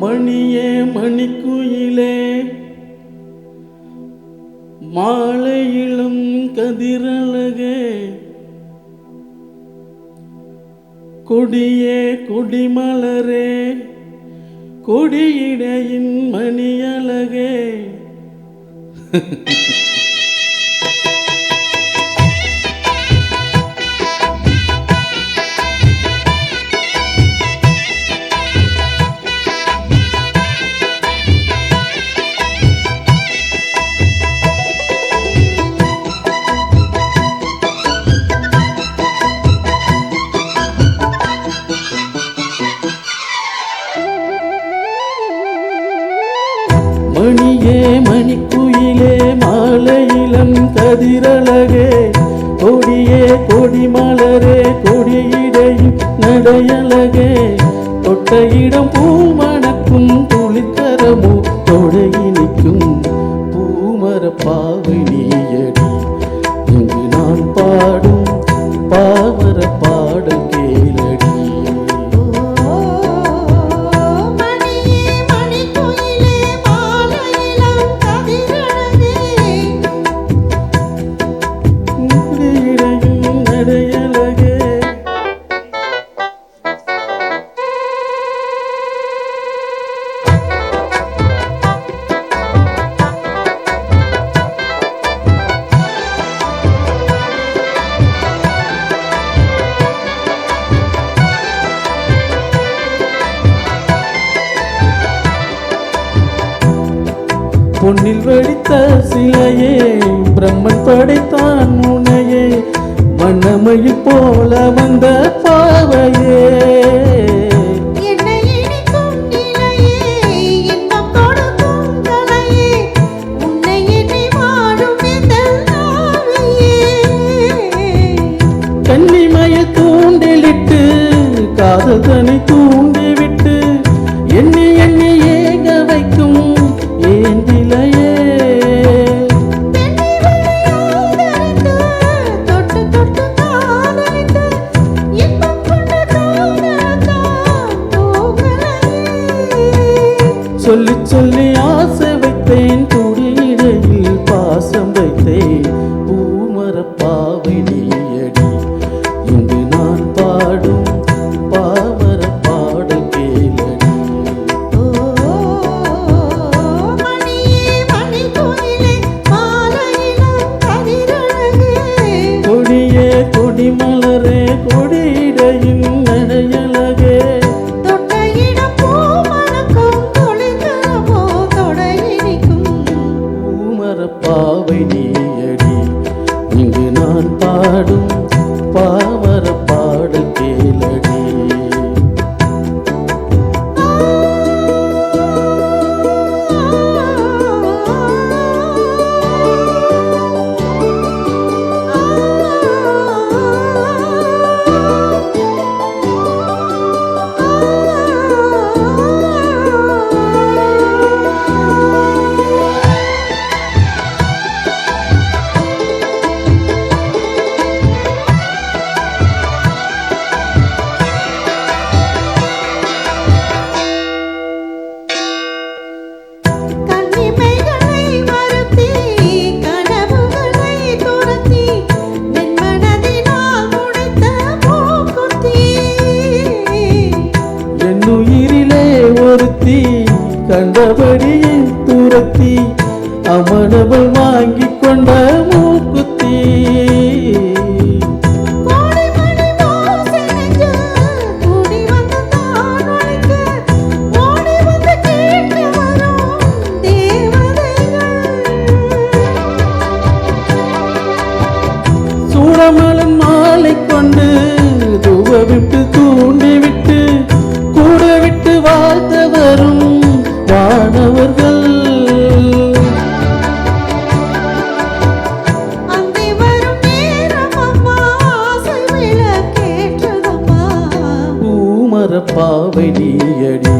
மணியே மணிக்குயிலே மாலையிலும் கதிரழகே கொடியே கொடிமலரே கொடியிடையின் மணியழகே மணியே மணிக்குயிலே மாலையிலம் கதிரழகே கொடியே கொடிமலரே கொடியிடையும் நடையழகே தொட்ட இடம் பூமணக்கும் துளித்தரமோ தொடையினிக்கும் பூமர பாவை நீயடி இங்கு நான் பாடும் பாமர பாடல் கேளடி. பொன்னில் வடித்த சிலையே பிரம்மன் படைத்தான் உனையே மன்னமையில் போல வந்த பாவையே கன்னிமய தூண்டிலிட்டு காதல் தனை தூண்டிவிட்டு எண்ணி எண்ணி ஏக வைக்கும் ஏந்திலையே சொல்லி சொல்லி ஆசை வைத்தேன் துடியிடையில் பாசம் வைத்தேன் பூமர பாவை நீயடி இங்கு நான் பாடும் பாமர பாடல் கேளடி. கொடியே கொடிமலரே கொடியிடையின் நடையழகே பாவை நீயடி இங்கு நான் பாடும் பாமர பாடல் கேளடி. கண்டபடியை துரத்தி அமனவள் வாங்கி கொண்ட மூக்குத்தி சூடமலன் மாலை கொண்டு துவ விட்டு தூண்டி விட்டு கூட விட்டு வாழ்த்த வரும் வானவர்கள் பூமர பாவை நீயடி